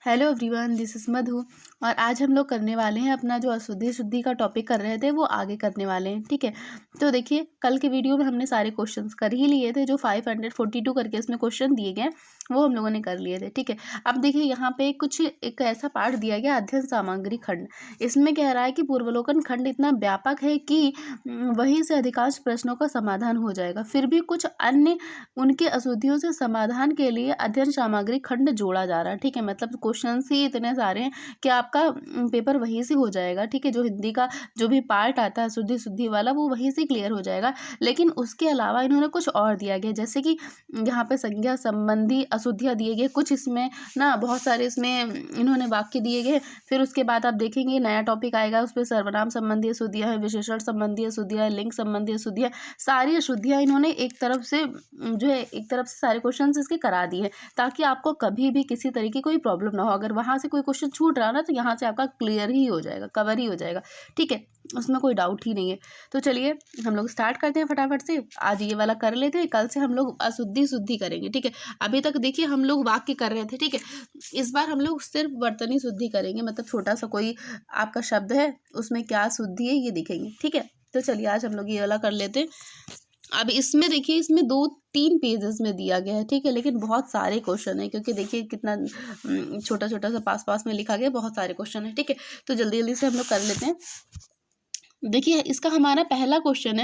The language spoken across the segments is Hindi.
हेलो एवरीवन, दिस इज़ मधु। और आज हम लोग करने वाले हैं अपना जो अशुद्धि शुद्धि का टॉपिक कर रहे थे वो आगे करने वाले हैं। ठीक है, तो देखिए कल के वीडियो में हमने सारे क्वेश्चंस कर ही लिए थे। जो 542 करके इसमें क्वेश्चन दिए गए वो हम लोगों ने कर लिए थे। ठीक है, अब देखिए यहाँ पे कुछ एक ऐसा पार्ट दिया गया, अध्ययन सामग्री खंड। इसमें कह रहा है कि पूर्वावलोकन खंड इतना व्यापक है कि वहीं से अधिकांश प्रश्नों का समाधान हो जाएगा। फिर भी कुछ अन्य उनके अशुद्धियों से समाधान के लिए अध्ययन सामग्री खंड जोड़ा जा रहा है। ठीक है, मतलब क्वेश्चंस ही इतने सारे हैं कि आपका पेपर वहीं से हो जाएगा। ठीक है, जो हिंदी का जो भी पार्ट आता है शुद्धि शुद्धि वाला वो वहीं से क्लियर हो जाएगा। लेकिन उसके अलावा इन्होंने कुछ और दिया गया, जैसे कि यहाँ पे संज्ञा संबंधी अशुद्धियाँ दिए गए कुछ, इसमें ना बहुत सारे इसमें इन्होंने वाक्य दिए गए। फिर उसके बाद आप देखेंगे नया टॉपिक आएगा, उस पर सर्वनाम संबंधी अशुद्धियाँ है, विशेषण संबंधी अशुद्धियाँ है, लिंग संबंधी अशुद्धियाँ, सारी अशुद्धियाँ इन्होंने एक तरफ से जो है एक तरफ से सारे क्वेश्चन इसके करा दिए हैं, ताकि आपको कभी भी किसी तरह की कोई प्रॉब्लम ना हो। अगर वहाँ से कोई क्वेश्चन छूट रहा ना तो यहाँ से आपका क्लियर ही हो जाएगा, कवर ही हो जाएगा। ठीक है, उसमें कोई डाउट ही नहीं है। तो चलिए हम लोग स्टार्ट करते हैं फटाफट से। आज ये वाला कर लेते हैं, कल से हम लोग अशुद्धि शुद्धि करेंगे। ठीक है, अभी तक देखिए हम लोग वाक्य कर रहे थे। ठीक है, इस बार हम लोग सिर्फ वर्तनी शुद्धि करेंगे, मतलब छोटा सा कोई आपका शब्द है उसमें क्या शुद्धि है ये दिखेंगे। ठीक है, तो चलिए आज हम लोग ये वाला कर लेते हैं। अब इसमें देखिए, इसमें 2-3 पेजेस में दिया गया है। ठीक है, लेकिन बहुत सारे क्वेश्चन है, क्योंकि देखिए कितना छोटा छोटा सा पास पास में लिखा गया, बहुत सारे क्वेश्चन है। ठीक है, तो जल्दी जल्दी से हम लोग कर लेते हैं। देखिए इसका हमारा पहला क्वेश्चन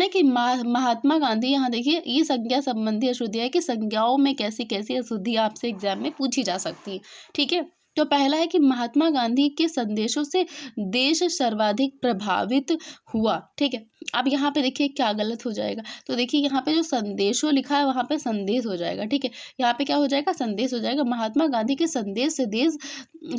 है कि महात्मा गांधी, यहाँ देखिए ये संज्ञा संबंधी अशुद्धियाँ है कि संज्ञाओं में कैसी कैसी अशुद्धियाँ आपसे एग्जाम में पूछी जा सकती है। ठीक है, तो पहला है कि महात्मा गांधी के संदेशों से देश सर्वाधिक प्रभावित हुआ। ठीक है, अब यहाँ पे देखिए क्या गलत हो जाएगा, तो देखिए यहाँ पे जो संदेशों लिखा है वहाँ पे संदेश हो जाएगा। ठीक है, यहाँ पे क्या हो जाएगा, संदेश हो जाएगा। महात्मा गांधी के संदेश से देश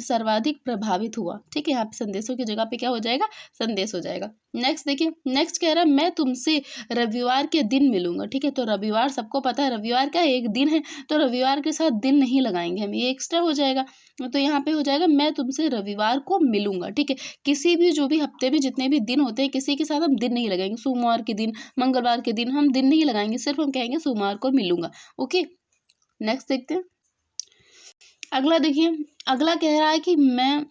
सर्वाधिक प्रभावित हुआ। ठीक है, यहाँ पे संदेशों की जगह पे क्या हो जाएगा, संदेश हो जाएगा। नेक्स्ट देखिए, नेक्स्ट कह रहा है मैं तुमसे रविवार के दिन मिलूंगा। ठीक है, तो रविवार सबको पता है, रविवार का एक दिन है, तो रविवार के साथ दिन नहीं लगाएंगे हम, ये एक्स्ट्रा हो जाएगा। तो यहाँ पे हो जाएगा मैं तुमसे रविवार को मिलूंगा। ठीक है, किसी भी जो भी हफ्ते में जितने भी दिन होते हैं किसी के साथ हम दिन नहीं लगाएंगे। सोमवार के दिन, मंगलवार के दिन हम दिन नहीं लगाएंगे, सिर्फ हम कहेंगे सोमवार को मिलूंगा। ओके, नेक्स्ट देखते हैं। अगला देखिए, अगला कह रहा है कि मैं,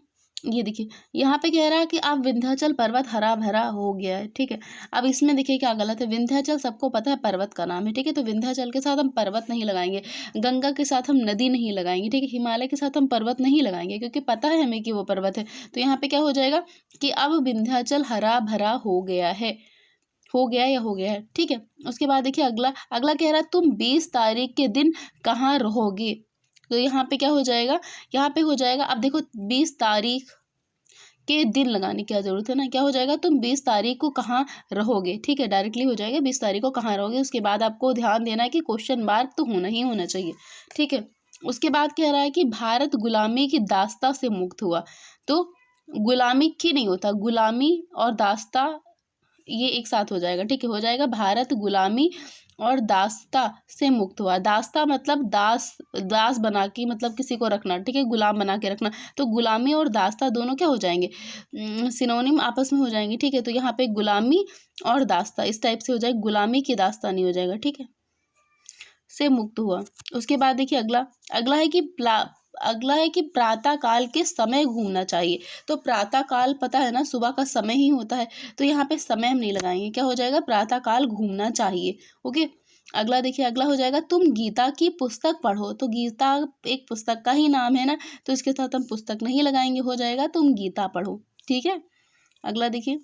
ये देखिए यहाँ पे कह रहा है कि अब विंध्याचल पर्वत हरा भरा हो गया है। ठीक है, अब इसमें देखिए क्या गलत है। विंध्याचल सबको पता है पर्वत का नाम है। ठीक है, तो विंध्याचल के साथ हम पर्वत नहीं लगाएंगे, गंगा के साथ हम नदी नहीं लगाएंगे। ठीक है, हिमालय के साथ हम पर्वत नहीं लगाएंगे, क्योंकि पता है हमें कि वो पर्वत है। तो यहाँ पे क्या हो जाएगा कि अब विंध्याचल हरा भरा हो गया है, हो गया या हो गया है। ठीक है, उसके बाद देखिए अगला अगला कह रहा है तुम 20 तारीख के दिन कहाँ रहोगे। तो यहाँ पे क्या हो जाएगा, यहाँ पे हो जाएगा, अब देखो 20 तारीख के दिन लगाने की क्या जरूरत है ना, क्या हो जाएगा तुम 20 तारीख को कहाँ रहोगे। ठीक है, डायरेक्टली हो जाएगा 20 तारीख को कहाँ रहोगे। उसके बाद आपको ध्यान देना है कि क्वेश्चन मार्क तो होना ही होना चाहिए। ठीक है, उसके बाद कह रहा है कि भारत गुलामी की दास्ता से मुक्त हुआ। तो गुलामी की नहीं होता, गुलामी और दास्ता ये एक साथ हो जाएगा। ठीक है, हो जाएगा भारत गुलामी और दास्ता से मुक्त हुआ। दास्ता मतलब दास बना के, मतलब किसी को रखना। ठीक है, गुलाम बना के रखना। तो गुलामी और दास्ता दोनों क्या हो जाएंगे, सिनोनिम आपस में हो जाएंगे। ठीक है, तो यहाँ पे गुलामी और दास्ता इस टाइप से हो जाएगा, गुलामी की दास्ता नहीं हो जाएगा। ठीक है, से मुक्त हुआ। उसके बाद देखिए अगला है कि प्रातः काल के समय घूमना चाहिए। तो प्रातः काल पता है ना, सुबह का समय ही होता है, तो यहाँ पे समय हम नहीं लगाएंगे, क्या हो जाएगा प्रातः काल घूमना चाहिए। ओके, अगला देखिए, अगला हो जाएगा तुम गीता की पुस्तक पढ़ो। तो गीता एक पुस्तक का ही नाम है ना, तो इसके साथ हम पुस्तक नहीं लगाएंगे, हो जाएगा तुम गीता पढ़ो। ठीक है, अगला देखिए,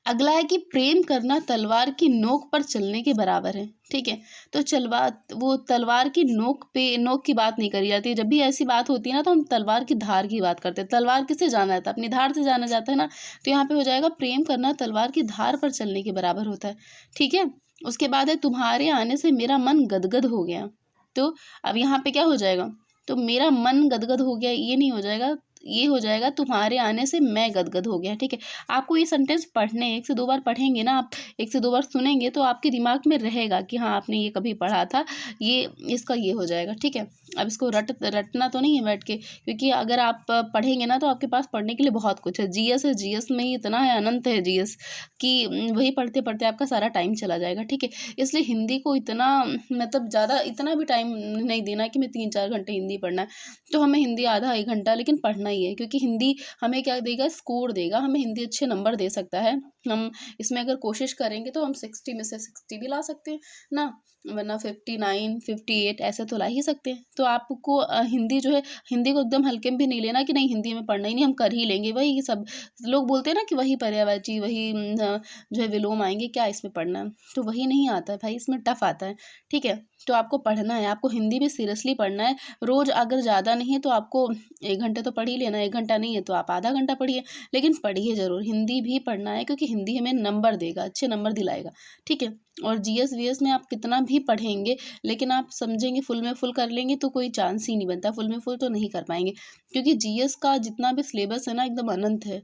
अगला है कि प्रेम करना तलवार की नोक पर चलने के बराबर है। ठीक है, तो तलवार की नोक की बात नहीं करी जाती। जब भी ऐसी बात होती है ना तो हम तलवार की धार की बात करते हैं। तलवार किससे जाना जाता है, अपनी धार से जाना जाता है ना। तो यहाँ पे हो जाएगा प्रेम करना तलवार की धार पर चलने के बराबर होता है। ठीक है, उसके बाद है तुम्हारे आने से मेरा मन गदगद हो गया। तो अब यहाँ पे क्या हो जाएगा, तो मेरा मन गदगद हो गया ये नहीं हो जाएगा, ये हो जाएगा, तुम्हारे आने से मैं गदगद हो गया। ठीक है, आपको ये सेंटेंस पढ़ने 1 से 2 बार पढ़ेंगे ना आप, 1 से 2 बार सुनेंगे तो आपके दिमाग में रहेगा कि हाँ आपने ये कभी पढ़ा था, ये इसका ये हो जाएगा। ठीक है, अब इसको रटना तो नहीं है बैठ के, क्योंकि अगर आप पढ़ेंगे ना तो आपके पास पढ़ने के लिए बहुत कुछ है। जीएस है, जीएस में ही इतना है, अनंत है जीएस कि वही पढ़ते पढ़ते आपका सारा टाइम चला जाएगा। ठीक है, इसलिए हिंदी को इतना मतलब ज़्यादा इतना भी टाइम नहीं देना कि मैं 3-4 घंटे हिंदी पढ़ना है, तो हमें हिंदी आधा 1 घंटा लेकिन पढ़ना ही है, क्योंकि हिंदी हमें क्या देगा, स्कोर देगा, हमें हिंदी अच्छे नंबर दे सकता है। हम इसमें अगर कोशिश करेंगे तो हम 60 में से 60 भी ला सकते हैं ना, वरना 59 58 ऐसे तो ला ही सकते हैं। तो आपको हिंदी जो है, हिंदी को एकदम हल्के में भी नहीं लेना कि नहीं हिंदी में पढ़ना ही नहीं, हम कर ही लेंगे। वही सब लोग बोलते हैं ना कि वही पर्यायवाची, वही जो है विलोम आएंगे, क्या इसमें पढ़ना है, तो वही नहीं आता है भाई, इसमें टफ आता है। ठीक है, तो आपको पढ़ना है, आपको हिंदी भी सीरियसली पढ़ना है। रोज़ अगर ज़्यादा नहीं है तो आपको 1 घंटे तो पढ़ ही लेना, 1 घंटा नहीं है तो आप आधा घंटा पढ़िए, लेकिन पढ़िए ज़रूर। हिंदी भी पढ़ना है क्योंकि हिंदी हमें नंबर देगा, अच्छे नंबर दिलाएगा। ठीक है, और जीएस वीएस में आप कितना भी पढ़ेंगे लेकिन आप समझेंगे फुल में फुल कर लेंगे तो कोई चांस ही नहीं बनता, फुल में फुल तो नहीं कर पाएंगे, क्योंकि जीएस का जितना भी सिलेबस है ना एकदम अनंत है,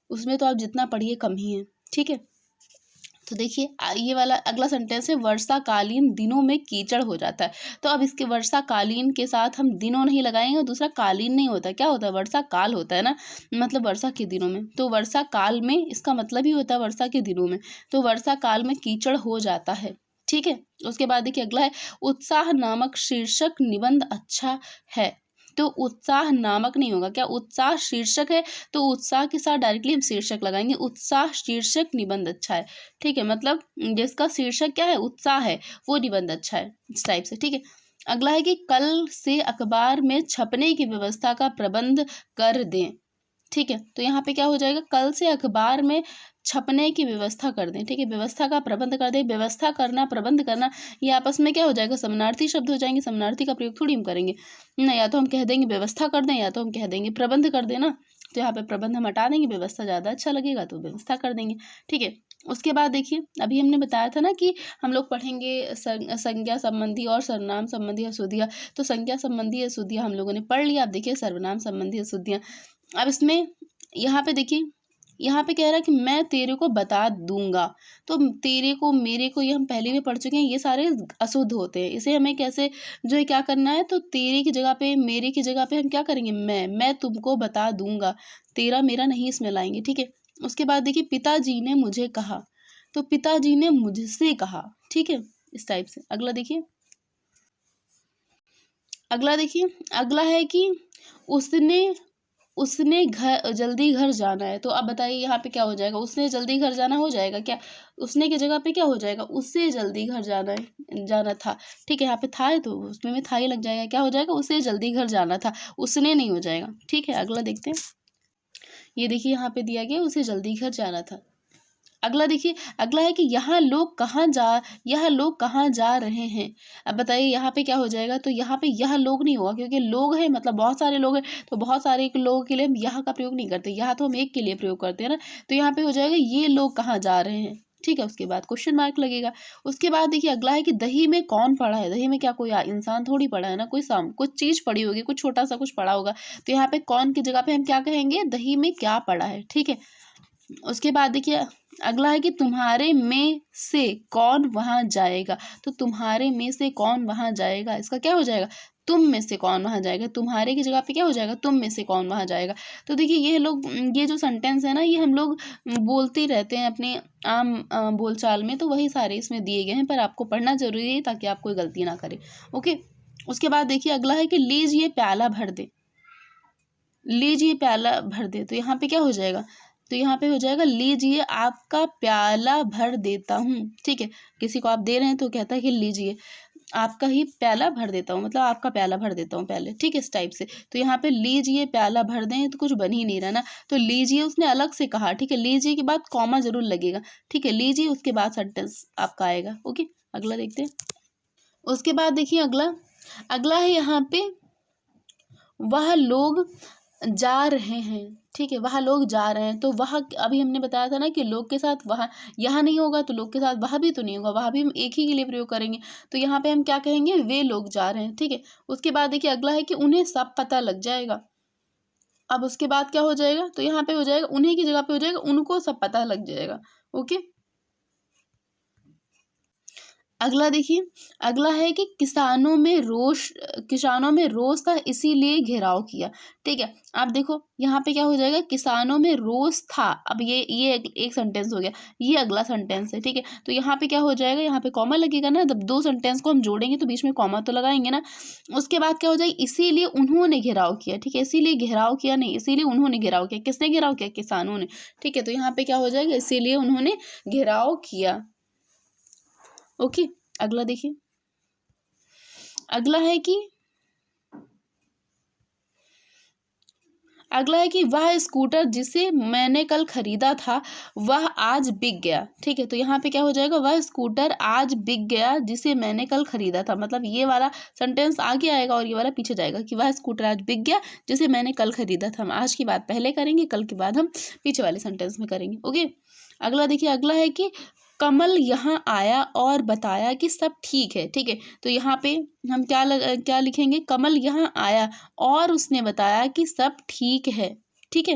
उसमें तो आप जितना पढ़िए कम ही है। ठीक है, तो देखिए ये वाला अगला सेंटेंस है, वर्षाकालीन दिनों में कीचड़ हो जाता है। तो अब इसके वर्षाकालीन के साथ हम दिनों नहीं लगाएंगे और दूसरा कालीन नहीं होता, क्या होता है, वर्षा काल होता है ना, मतलब वर्षा के दिनों में। तो वर्षा काल में इसका मतलब ही होता है वर्षा के दिनों में, तो वर्षा काल में कीचड़ हो जाता है। ठीक है, उसके बाद देखिए अगला है, उत्साह नामक शीर्षक निबंध अच्छा है। तो उत्साह नामक नहीं होगा, क्या उत्साह शीर्षक है, तो उत्साह के साथ डायरेक्टली हम शीर्षक लगाएंगे, उत्साह शीर्षक निबंध अच्छा है। ठीक है, मतलब जिसका शीर्षक क्या है, उत्साह है, वो निबंध अच्छा है, इस टाइप से। ठीक है, अगला है कि कल से अखबार में छपने की व्यवस्था का प्रबंध कर दें। ठीक है, तो यहाँ पे क्या हो जाएगा, कल से अखबार में छपने की व्यवस्था कर दें। ठीक है, व्यवस्था का प्रबंध कर दें, व्यवस्था करना प्रबंध करना ये आपस में क्या हो जाएगा, समानार्थी शब्द हो जाएंगे, समानार्थी का प्रयोग थोड़ी हम करेंगे ना, या तो हम कह देंगे व्यवस्था कर दें या तो हम कह देंगे प्रबंध कर दें ना, तो यहाँ पे प्रबंध हम हटा देंगे, व्यवस्था ज़्यादा अच्छा लगेगा तो व्यवस्था कर देंगे। ठीक है, उसके बाद देखिए अभी हमने बताया था ना कि हम लोग पढ़ेंगे संज्ञा संबंधी और सर्वनाम संबंधी अशुद्धियाँ, तो संज्ञा संबंधी अशुद्धियाँ हम लोगों ने पढ़ लिया। अब देखिए सर्वनाम संबंधी अशुद्धियाँ, अब इसमें यहाँ पे देखिए, यहाँ पे कह रहा है कि मैं तेरे को बता दूंगा, तो तेरे को मेरे को ये हम पहले भी पढ़ चुके हैं, ये सारे अशुद्ध होते हैं, इसे हमें कैसे जो है क्या करना है, तो तेरे की जगह पे मेरे की जगह पे हम क्या करेंगे, मैं तुमको बता दूंगा, तेरा मेरा नहीं इसमें लाएंगे। ठीक है, उसके बाद देखिए पिताजी ने मुझे कहा, तो पिताजी ने मुझसे कहा। ठीक है, इस टाइप से। अगला देखिए, अगला है कि उसने उसने घर जल्दी घर जाना है, तो अब बताइए यहाँ पे क्या हो जाएगा, उसने जल्दी घर जाना हो जाएगा क्या, उसने की जगह पे क्या हो जाएगा, उससे जल्दी घर जाना था। ठीक है, यहाँ पे था है तो उसमें में था ही लग जाएगा, क्या हो जाएगा, उसे जल्दी घर जाना था, उसने नहीं हो जाएगा। ठीक है, अगला देखते हैं, ये देखिए यहाँ पे दिया गया उसे जल्दी घर जाना था। अगला देखिए, अगला है कि यह लोग कहाँ जा रहे हैं। अब बताइए यहाँ पे क्या हो जाएगा, तो यहाँ पे यह लोग नहीं होगा, क्योंकि लोग हैं मतलब बहुत सारे लोग हैं, तो बहुत सारे लोगों के लिए हम यहाँ का प्रयोग नहीं करते, यहाँ तो हम एक के लिए प्रयोग करते हैं ना, तो यहाँ पे हो जाएगा ये लोग कहाँ जा रहे हैं। ठीक है, उसके बाद क्वेश्चन मार्क लगेगा। उसके बाद देखिए अगला है कि दही में कौन पड़ा है, दही में क्या कोई इंसान थोड़ी पड़ा है ना, कुछ चीज़ पड़ी होगी, कुछ छोटा सा कुछ पड़ा होगा, तो यहाँ पे कौन की जगह पे हम क्या कहेंगे, दही में क्या पड़ा है। ठीक है, उसके बाद देखिए अगला है कि तुम्हारे में से कौन वहां जाएगा, तो तुम्हारे में से कौन वहां जाएगा, इसका क्या हो जाएगा, तुम में से कौन वहां जाएगा, तुम्हारे की जगह पे क्या हो जाएगा, तुम में से कौन वहां जाएगा। तो देखिए ये जो सेंटेंस है ना, ये हम लोग बोलते ही रहते हैं अपने आम बोलचाल में, तो वही सारे इसमें दिए गए हैं, पर आपको पढ़ना जरूरी है ताकि आप कोई गलती ना करें। ओके, उसके बाद देखिए अगला है कि लीजिए प्याला भर दे, लीजिए प्याला भर दे, तो यहाँ पे क्या हो जाएगा, तो यहाँ पे हो जाएगा लीजिए आपका प्याला भर देता हूँ। ठीक है, किसी को आप दे रहे हैं तो कहता है कि लीजिए आपका ही प्याला भर देता हूँ, मतलब आपका प्याला भर देता हूँ पहले। ठीक है, इस टाइप से। तो यहाँ पे लीजिए प्याला भर दें तो कुछ बन ही नहीं रहा ना, तो लीजिए उसने अलग से कहा। ठीक है, लीजिए के बाद कॉमा जरूर लगेगा। ठीक है, लीजिए उसके बाद सेंटेंस आपका आएगा। ओके, अगला देखते हैं। उसके बाद देखिए अगला है यहाँ पे वह लोग जा रहे हैं। ठीक है, वह लोग जा रहे हैं, तो वह अभी हमने बताया था ना कि लोग के साथ वह यहाँ नहीं होगा, तो लोग के साथ वह भी तो नहीं होगा, वह भी हम एक ही के लिए प्रयोग करेंगे, तो यहाँ पे हम क्या कहेंगे, वे लोग जा रहे हैं। ठीक है, उसके बाद देखिए अगला है कि उन्हें सब पता लग जाएगा। अब उसके बाद क्या हो जाएगा, तो यहाँ पे हो जाएगा उन्हीं की जगह पे हो जाएगा उनको सब पता लग जाएगा। ओके, अगला देखिए, अगला है कि किसानों में रोष था इसीलिए घेराव किया। ठीक है, अब देखो यहाँ पे क्या हो जाएगा, किसानों में रोष था। अब ये एक सेंटेंस हो गया, ये अगला सेंटेंस है। ठीक है, तो यहाँ पे क्या हो जाएगा, यहाँ पे कॉमा लगेगा ना, जब दो सेंटेंस को हम जोड़ेंगे तो बीच में कॉमा तो लगाएंगे ना। उसके बाद क्या हो जाएगा, इसीलिए उन्होंने घेराव किया। ठीक है, इसीलिए घेराव किया नहीं, इसीलिए उन्होंने घेराव किया। किसने घेराव किया, किसानों ने। ठीक है, तो यहाँ पे क्या हो जाएगा, इसीलिए उन्होंने घेराव किया। ओके, अगला देखिए, अगला है कि वह स्कूटर जिसे मैंने कल खरीदा था वह आज बिक गया। ठीक है, तो यहाँ पे क्या हो जाएगा, वह स्कूटर आज बिक गया जिसे मैंने कल खरीदा था। मतलब ये वाला सेंटेंस आगे आएगा और ये वाला पीछे जाएगा कि वह स्कूटर आज बिक गया जिसे मैंने कल खरीदा था। हम आज की बात पहले करेंगे, कल की बात हम पीछे वाले सेंटेंस में करेंगे। ओके, अगला देखिए, अगला है कि कमल यहाँ आया और बताया कि सब ठीक है। ठीक है, तो यहाँ पे हम क्या लिखेंगे, कमल यहाँ आया और उसने बताया कि सब ठीक है। ठीक है,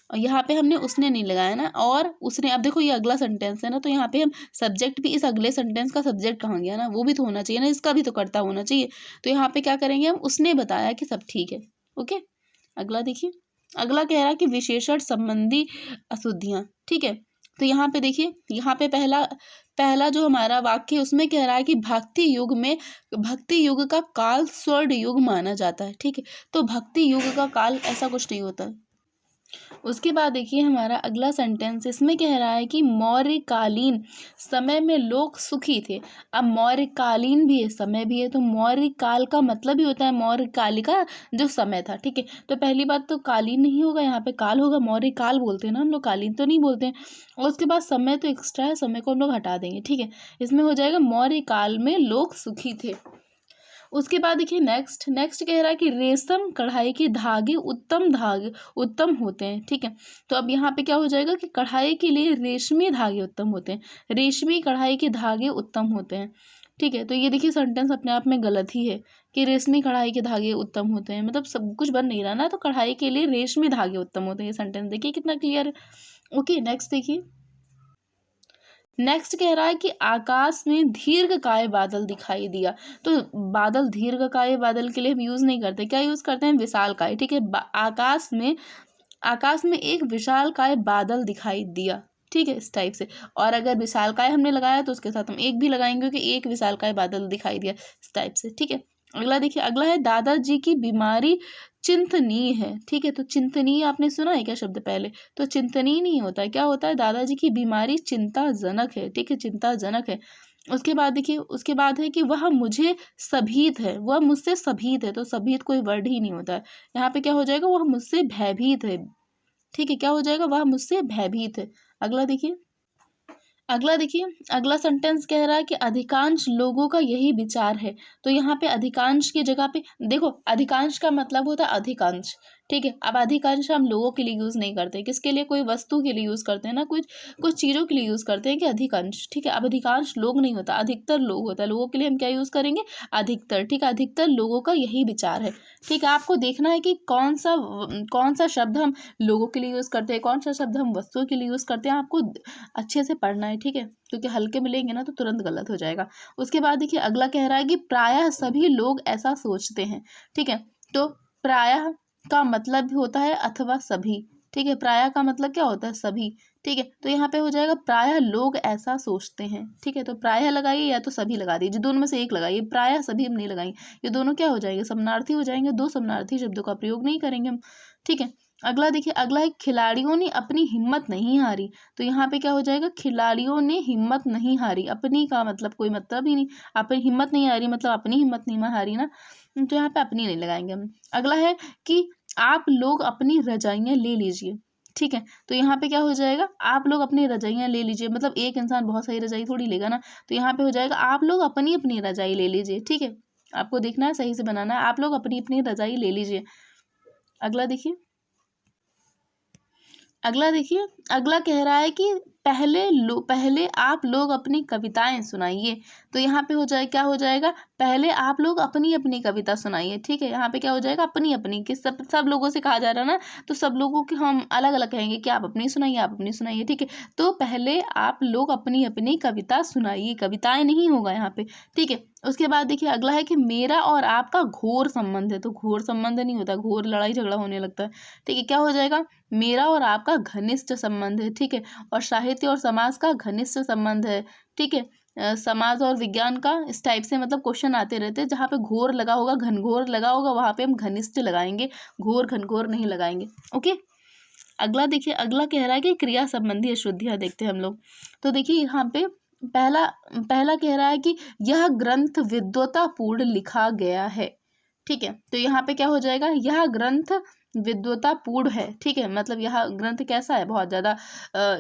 और यहाँ पे हमने उसने नहीं लगाया ना, और उसने। अब देखो ये अगला सेंटेंस है ना, तो यहाँ पे हम सब्जेक्ट भी, इस अगले सेंटेंस का सब्जेक्ट कहाँ गया ना, वो भी तो होना चाहिए ना, इसका भी तो कर्ता होना चाहिए। तो यहाँ पे क्या करेंगे हम, उसने बताया कि सब ठीक है। ओके, अगला देखिए, अगला कह रहा है कि विशेषण संबंधी अशुद्धियाँ। ठीक है, तो यहाँ पे देखिए, यहाँ पे पहला जो हमारा वाक्य उसमें कह रहा है कि भक्ति युग का काल स्वर्ण युग माना जाता है। ठीक है, तो भक्ति युग का काल ऐसा कुछ नहीं होता है। उसके बाद देखिए हमारा अगला सेंटेंस, इसमें कह रहा है कि मौर्यकालीन समय में लोग सुखी थे। अब मौर्यकालीन भी है, समय भी है, तो मौर्य काल का मतलब ही होता है मौर्यकालिका जो समय था। ठीक है, तो पहली बात तो कालीन नहीं होगा, यहाँ पे काल होगा। मौर्य काल बोलते हैं ना हम लोग, कालीन तो नहीं बोलते हैं। और उसके बाद समय तो एक्स्ट्रा है, समय को हम लोग हटा देंगे। ठीक है, इसमें हो जाएगा मौर्य काल में लोग सुखी थे। उसके बाद देखिए नेक्स्ट कह रहा है कि रेशम कढ़ाई के धागे उत्तम होते हैं। ठीक है, तो अब यहाँ पे क्या हो जाएगा कि कढ़ाई के लिए रेशमी धागे उत्तम होते हैं, रेशमी कढ़ाई के धागे उत्तम होते हैं। ठीक है, तो ये देखिए सेंटेंस अपने आप में गलत ही है कि रेशमी कढ़ाई के धागे उत्तम होते हैं, मतलब सब कुछ बन नहीं रहा ना, तो कढ़ाई के लिए रेशमी धागे उत्तम होते हैं। ये सेंटेंस देखिए कितना क्लियर है। ओके, नेक्स्ट देखिए, नेक्स्ट कह रहा है कि आकाश में दीर्घकाय बादल दिखाई दिया। तो बादल, दीर्घकाय बादल के लिए हम यूज नहीं करते, क्या यूज करते हैं, विशालकाय। ठीक है, आकाश में एक विशालकाय बादल दिखाई दिया। ठीक है, इस टाइप से। और अगर विशालकाय हमने लगाया तो उसके साथ हम एक भी लगाएंगे कि एक विशालकाय बादल दिखाई दिया, इस टाइप से। ठीक है, अगला देखिए, अगला है दादाजी की बीमारी चिंतनीय है। ठीक है, तो चिंतनीय आपने सुना है क्या शब्द पहले, तो चिंतनीय नहीं होता है, क्या होता है, दादाजी की बीमारी चिंताजनक है। ठीक है, चिंताजनक है। उसके बाद देखिए, उसके बाद है कि वह मुझे सभीत है, वह मुझसे सभीत है, तो सभीत कोई वर्ड ही नहीं होता है। यहाँ पे क्या हो जाएगा, वह मुझसे भयभीत है। ठीक है, क्या हो जाएगा, वह मुझसे भयभीत है। अगला देखिए, अगला सेंटेंस कह रहा है कि अधिकांश लोगों का यही विचार है। तो यहाँ पे अधिकांश की जगह पे देखो, अधिकांश का मतलब होता है अधिकांश। ठीक है, अब अधिकांश हम लोगों के लिए यूज नहीं करते, किसके लिए, कोई वस्तु के लिए यूज करते हैं ना, कुछ चीजों के लिए यूज करते हैं कि अधिकांश। ठीक है, अब अधिकांश लोग नहीं होता, अधिकतर लोग होता है। लोगों के लिए हम क्या यूज करेंगे, अधिकतर। ठीक है, अधिकतर लोगों का यही विचार है। ठीक है, आपको देखना है कि कौन सा शब्द हम लोगों के लिए यूज करते हैं, कौन सा शब्द हम वस्तुओं के लिए यूज करते हैं, आपको अच्छे से पढ़ना है। ठीक है, क्योंकि हल्के में लेंगे ना तो तुरंत गलत हो जाएगा। उसके बाद देखिए, अगला कह रहा है कि प्रायः सभी लोग ऐसा सोचते हैं। ठीक है, तो प्रायः का मतलब भी होता है अथवा सभी। ठीक है, प्रायः का मतलब क्या होता है, सभी। ठीक है, तो यहाँ पे हो जाएगा प्रायः लोग ऐसा सोचते हैं। ठीक है, तो प्रायः लगाइए या तो सभी लगा दीजिए, दोनों में से एक लगाइए, प्रायः सभी हम नहीं लगाएंगे, ये दोनों क्या हो जाएंगे, समानार्थी हो जाएंगे, दो समानार्थी शब्दों का प्रयोग नहीं करेंगे हम। ठीक है, अगला देखिए, अगला है खिलाड़ियों ने अपनी हिम्मत नहीं हारी। तो यहाँ पे क्या हो जाएगा, खिलाड़ियों ने हिम्मत नहीं हारी। अपनी का मतलब कोई मतलब ही नहीं, अपनी हिम्मत नहीं हारी मतलब अपनी हिम्मत नहीं हारी ना, तो यहाँ पे अपनी नहीं लगाएंगे हम। अगला है कि आप लोग अपनी रजाइयाँ ले लीजिए। ठीक है, तो यहाँ पे क्या हो जाएगा, आप लोग अपनी रजाइयाँ ले लीजिए, मतलब एक इंसान बहुत सारी रजाई थोड़ी लेगा ना, तो यहाँ पे हो जाएगा आप लोग अपनी अपनी रजाई ले लीजिए। ठीक है, आपको देखना है, सही से बनाना है, आप लोग अपनी अपनी रजाई ले लीजिए। अगला देखिए, अगला कह रहा है कि पहले आप लोग अपनी कविताएं सुनाइए। तो यहाँ पे हो जाए क्या हो जाएगा, पहले आप लोग अपनी अपनी कविता सुनाइए। ठीक है, यहाँ पे क्या हो जाएगा, अपनी अपनी, कि सब लोगों से कहा जा रहा है ना, तो सब लोगों की हम अलग अलग कहेंगे कि आप अपनी सुनाइए, आप अपनी सुनाइए। ठीक है, तो पहले आप लोग अपनी अपनी कविता सुनाइए, कविताएं नहीं होगा यहाँ पे। ठीक है, उसके बाद देखिए अगला है कि मेरा और आपका घोर संबंध है। तो घोर संबंध नहीं होता, घोर लड़ाई झगड़ा होने लगता है। ठीक है, क्या हो जाएगा, मेरा और आपका घनिष्ठ संबंध है। ठीक है, और साहित्य और समाज का घनिष्ठ संबंध है। ठीक है, समाज और विज्ञान का, इस टाइप से मतलब क्वेश्चन आते रहते हैं। जहाँ पे घोर लगा होगा, घनघोर लगा होगा, वहाँ पे हम घनिष्ठ लगाएंगे, घोर घनघोर नहीं लगाएंगे। ओके, अगला देखिए, अगला कह रहा है कि क्रिया संबंधी अशुद्धियाँ देखते हैं हम लोग। तो देखिए यहाँ पे पहला पहला कह रहा है कि यह ग्रंथ विद्वतापूर्ण लिखा गया है। ठीक है, तो यहाँ पे क्या हो जाएगा, यह ग्रंथ विद्वतापूर्ण है। ठीक है, मतलब यह ग्रंथ कैसा है, बहुत ज़्यादा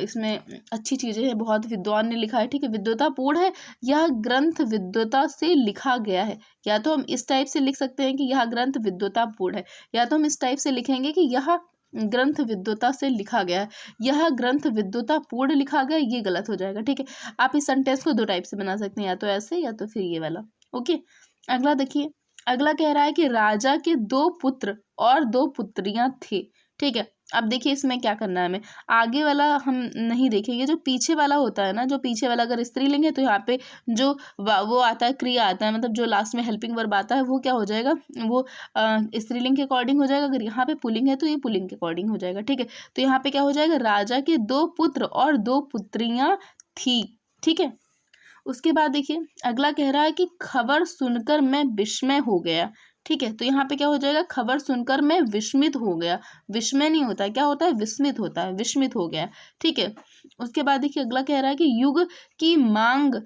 इसमें अच्छी चीज़ें हैं, बहुत विद्वान ने लिखा है। ठीक है, विद्वतापूर्ण है, यह ग्रंथ विद्वता से लिखा गया है। या तो हम इस टाइप से लिख सकते हैं कि यह ग्रंथ विद्वतापूर्ण है, या तो हम इस टाइप से लिखेंगे कि यह ग्रंथ विद्वता से लिखा गया है, यह ग्रंथ विद्वतापूर्ण लिखा गया, ये गलत हो जाएगा। ठीक है, आप इस सेंटेंस को दो टाइप से बना सकते हैं, या तो ऐसे या तो फिर ये वाला। ओके, अगला देखिए, अगला कह रहा है कि राजा के 2 पुत्र और 2 पुत्रियां थे। ठीक है, अब देखिए इसमें क्या करना है हमें, आगे वाला हम नहीं देखेंगे, जो पीछे वाला होता है ना, जो पीछे वाला अगर स्त्रीलिंग है तो यहाँ पे जो वो आता है, क्रिया आता है, मतलब जो लास्ट में हेल्पिंग वर्ब आता है, वो क्या हो जाएगा, वो स्त्रीलिंग के अकॉर्डिंग हो जाएगा। अगर यहाँ पे पुल्लिंग है तो ये पुल्लिंग के अकॉर्डिंग हो जाएगा। ठीक है, तो यहाँ पे क्या हो जाएगा, राजा के 2 पुत्र और 2 पुत्रियां थी। ठीक है, उसके बाद देखिए अगला कह रहा है कि खबर सुनकर मैं विस्मय हो गया। ठीक है, तो यहाँ पे क्या हो जाएगा, खबर सुनकर मैं विस्मित हो गया। विस्मय नहीं होता है, क्या होता है, विस्मित होता है, विस्मित हो गया। ठीक है, उसके बाद देखिए अगला कह रहा है कि युग की मांग